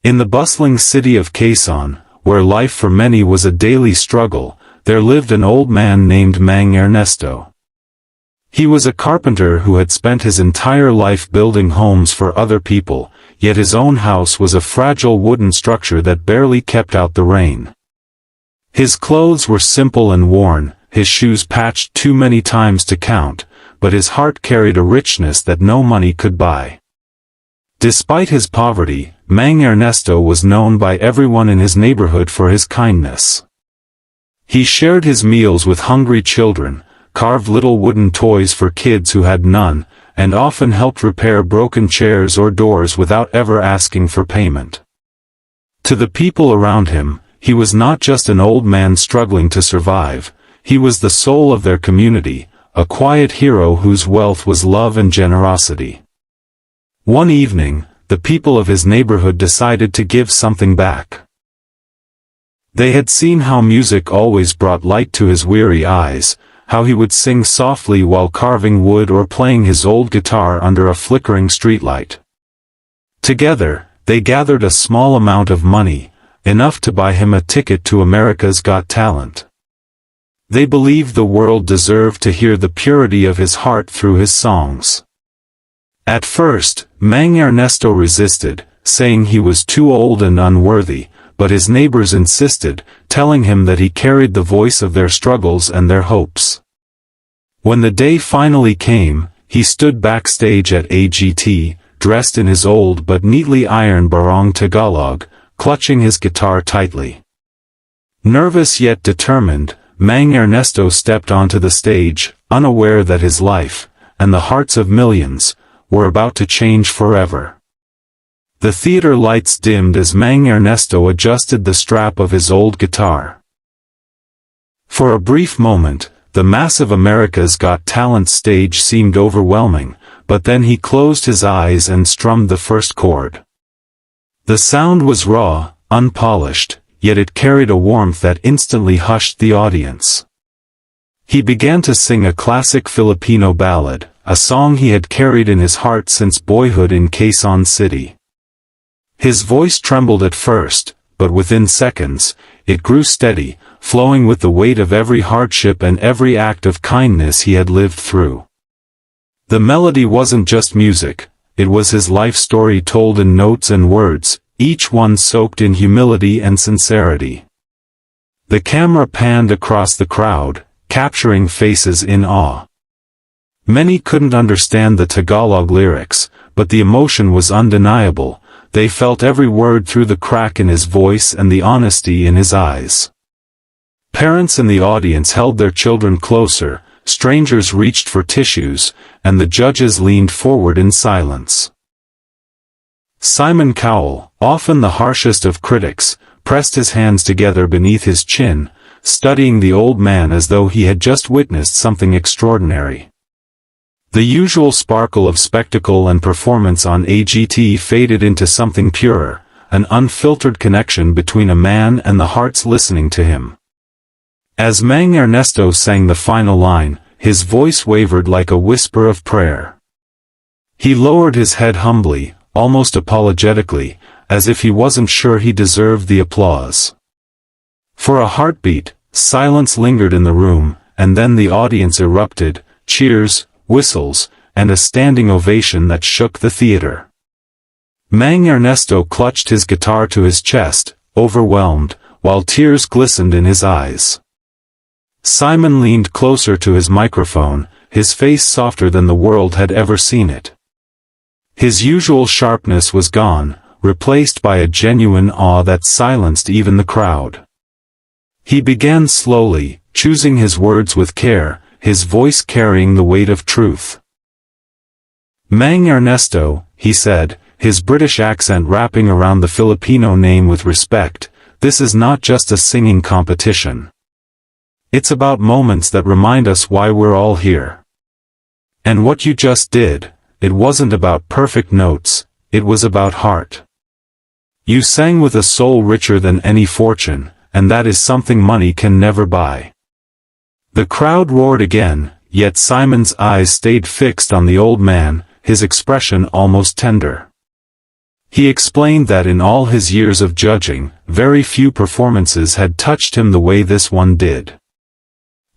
In the bustling city of Quezon, where life for many was a daily struggle, there lived an old man named Mang Ernesto. He was a carpenter who had spent his entire life building homes for other people, yet his own house was a fragile wooden structure that barely kept out the rain. His clothes were simple and worn, his shoes patched too many times to count, but his heart carried a richness that no money could buy. Despite his poverty, Mang Ernesto was known by everyone in his neighborhood for his kindness. He shared his meals with hungry children, carved little wooden toys for kids who had none, and often helped repair broken chairs or doors without ever asking for payment. To the people around him, he was not just an old man struggling to survive, he was the soul of their community, a quiet hero whose wealth was love and generosity. One evening, the people of his neighborhood decided to give something back. They had seen how music always brought light to his weary eyes, how he would sing softly while carving wood or playing his old guitar under a flickering streetlight. Together, they gathered a small amount of money, enough to buy him a ticket to America's Got Talent. They believed the world deserved to hear the purity of his heart through his songs. At first, Mang Ernesto resisted, saying he was too old and unworthy, but his neighbors insisted, telling him that he carried the voice of their struggles and their hopes. When the day finally came, he stood backstage at AGT, dressed in his old but neatly ironed barong Tagalog, clutching his guitar tightly. Nervous yet determined, Mang Ernesto stepped onto the stage, unaware that his life, and the hearts of millions, were about to change forever. The theater lights dimmed as Mang Ernesto adjusted the strap of his old guitar. For a brief moment, the massive America's Got Talent stage seemed overwhelming, but then he closed his eyes and strummed the first chord. The sound was raw, unpolished, yet it carried a warmth that instantly hushed the audience. He began to sing a classic Filipino ballad, a song he had carried in his heart since boyhood in Quezon City. His voice trembled at first, but within seconds, it grew steady, flowing with the weight of every hardship and every act of kindness he had lived through. The melody wasn't just music, it was his life story told in notes and words, each one soaked in humility and sincerity. The camera panned across the crowd, capturing faces in awe. Many couldn't understand the Tagalog lyrics, but the emotion was undeniable. They felt every word through the crack in his voice and the honesty in his eyes. Parents in the audience held their children closer, strangers reached for tissues, and the judges leaned forward in silence. Simon Cowell, often the harshest of critics, pressed his hands together beneath his chin, studying the old man as though he had just witnessed something extraordinary. The usual sparkle of spectacle and performance on AGT faded into something purer, an unfiltered connection between a man and the hearts listening to him. As Mang Ernesto sang the final line, his voice wavered like a whisper of prayer. He lowered his head humbly, almost apologetically, as if he wasn't sure he deserved the applause. For a heartbeat, silence lingered in the room, and then the audience erupted, cheers, whistles, and a standing ovation that shook the theater. Mang Ernesto clutched his guitar to his chest, overwhelmed, while tears glistened in his eyes. Simon leaned closer to his microphone, his face softer than the world had ever seen it. His usual sharpness was gone, replaced by a genuine awe that silenced even the crowd. He began slowly, choosing his words with care, his voice carrying the weight of truth. Mang Ernesto, he said, his British accent wrapping around the Filipino name with respect, this is not just a singing competition. It's about moments that remind us why we're all here. And what you just did, it wasn't about perfect notes, it was about heart. You sang with a soul richer than any fortune, and that is something money can never buy. The crowd roared again, yet Simon's eyes stayed fixed on the old man, his expression almost tender. He explained that in all his years of judging, very few performances had touched him the way this one did.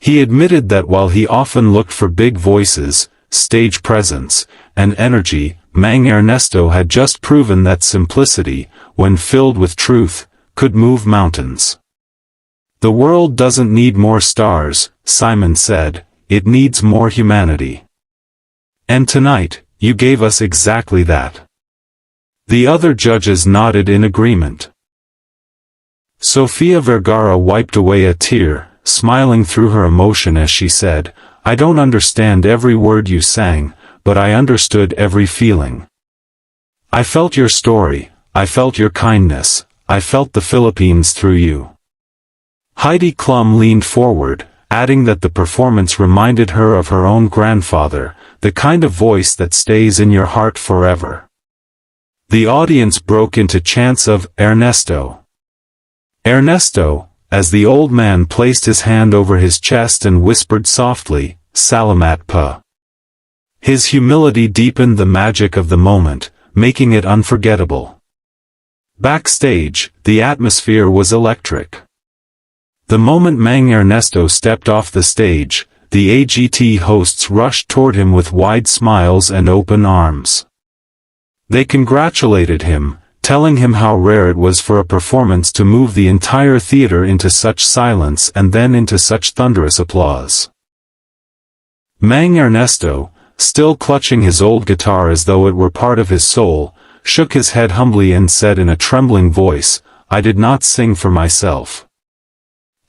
He admitted that while he often looked for big voices, stage presence, and energy, Mang Ernesto had just proven that simplicity, when filled with truth, could move mountains. "The world doesn't need more stars," Simon said, "it needs more humanity. And tonight, you gave us exactly that." The other judges nodded in agreement. Sofia Vergara wiped away a tear, smiling through her emotion as she said, "I don't understand every word you sang, but I understood every feeling. I felt your story, I felt your kindness, I felt the Philippines through you." Heidi Klum leaned forward, adding that the performance reminded her of her own grandfather, the kind of voice that stays in your heart forever. The audience broke into chants of "Ernesto! Ernesto!" as the old man placed his hand over his chest and whispered softly, "Salamat pa." His humility deepened the magic of the moment, making it unforgettable. Backstage, the atmosphere was electric. The moment Mang Ernesto stepped off the stage, the AGT hosts rushed toward him with wide smiles and open arms. They congratulated him, telling him how rare it was for a performance to move the entire theater into such silence and then into such thunderous applause. Mang Ernesto, still clutching his old guitar as though it were part of his soul, shook his head humbly and said in a trembling voice, "I did not sing for myself.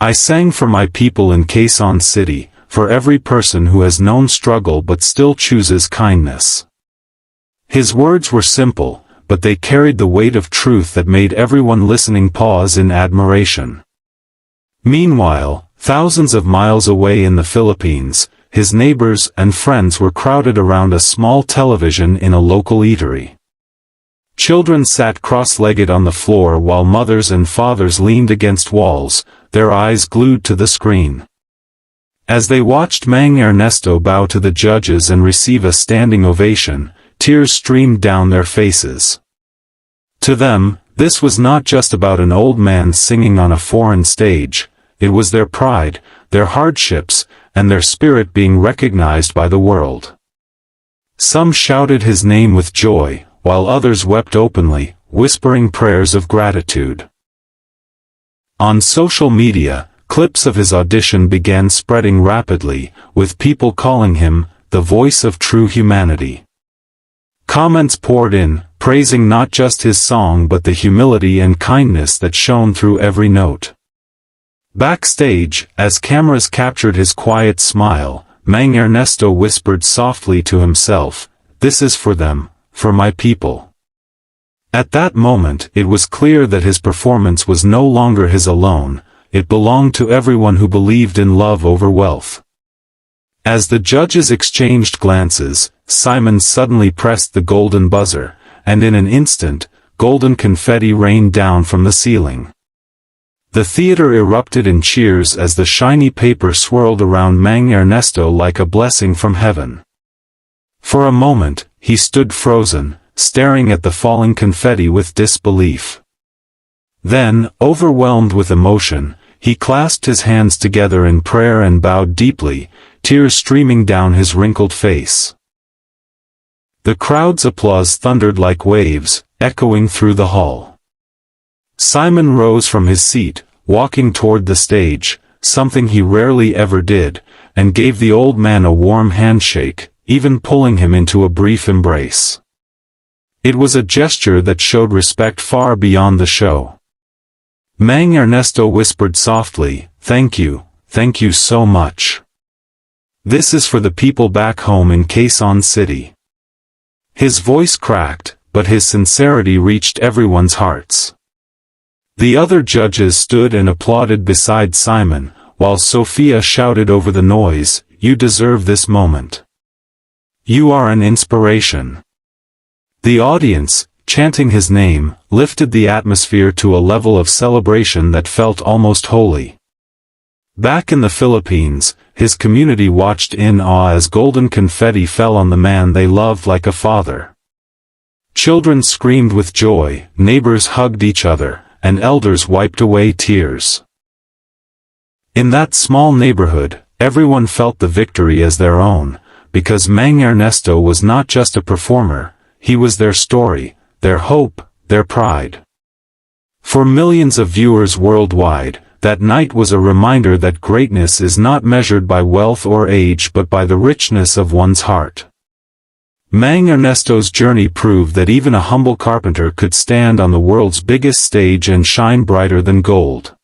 I sang for my people in Quezon City, for every person who has known struggle but still chooses kindness." His words were simple, but they carried the weight of truth that made everyone listening pause in admiration. Meanwhile, thousands of miles away in the Philippines, his neighbors and friends were crowded around a small television in a local eatery. Children sat cross-legged on the floor while mothers and fathers leaned against walls, their eyes glued to the screen. As they watched Mang Ernesto bow to the judges and receive a standing ovation, tears streamed down their faces. To them, this was not just about an old man singing on a foreign stage, it was their pride, their hardships, and their spirit being recognized by the world. Some shouted his name with joy, while others wept openly, whispering prayers of gratitude. On social media, clips of his audition began spreading rapidly, with people calling him the voice of true humanity. Comments poured in, praising not just his song but the humility and kindness that shone through every note. Backstage, as cameras captured his quiet smile, Mang Ernesto whispered softly to himself, "This is for them, for my people." At that moment it was clear that his performance was no longer his alone, it belonged to everyone who believed in love over wealth. As the judges exchanged glances, Simon suddenly pressed the golden buzzer, and in an instant, golden confetti rained down from the ceiling. The theater erupted in cheers as the shiny paper swirled around Mang Ernesto like a blessing from heaven. For a moment, he stood frozen, staring at the falling confetti with disbelief. Then, overwhelmed with emotion, he clasped his hands together in prayer and bowed deeply, tears streaming down his wrinkled face. The crowd's applause thundered like waves, echoing through the hall. Simon rose from his seat, walking toward the stage, something he rarely ever did, and gave the old man a warm handshake, even pulling him into a brief embrace. It was a gesture that showed respect far beyond the show. Mang Ernesto whispered softly, thank you so much. This is for the people back home in Quezon City." His voice cracked, but his sincerity reached everyone's hearts. The other judges stood and applauded beside Simon, while Sophia shouted over the noise, "You deserve this moment. You are an inspiration." The audience, chanting his name, lifted the atmosphere to a level of celebration that felt almost holy. Back in the Philippines, his community watched in awe as golden confetti fell on the man they loved like a father. Children screamed with joy, neighbors hugged each other, and elders wiped away tears. In that small neighborhood, everyone felt the victory as their own, because Mang Ernesto was not just a performer, he was their story, their hope, their pride. For millions of viewers worldwide, that night was a reminder that greatness is not measured by wealth or age but by the richness of one's heart. Mang Ernesto's journey proved that even a humble carpenter could stand on the world's biggest stage and shine brighter than gold.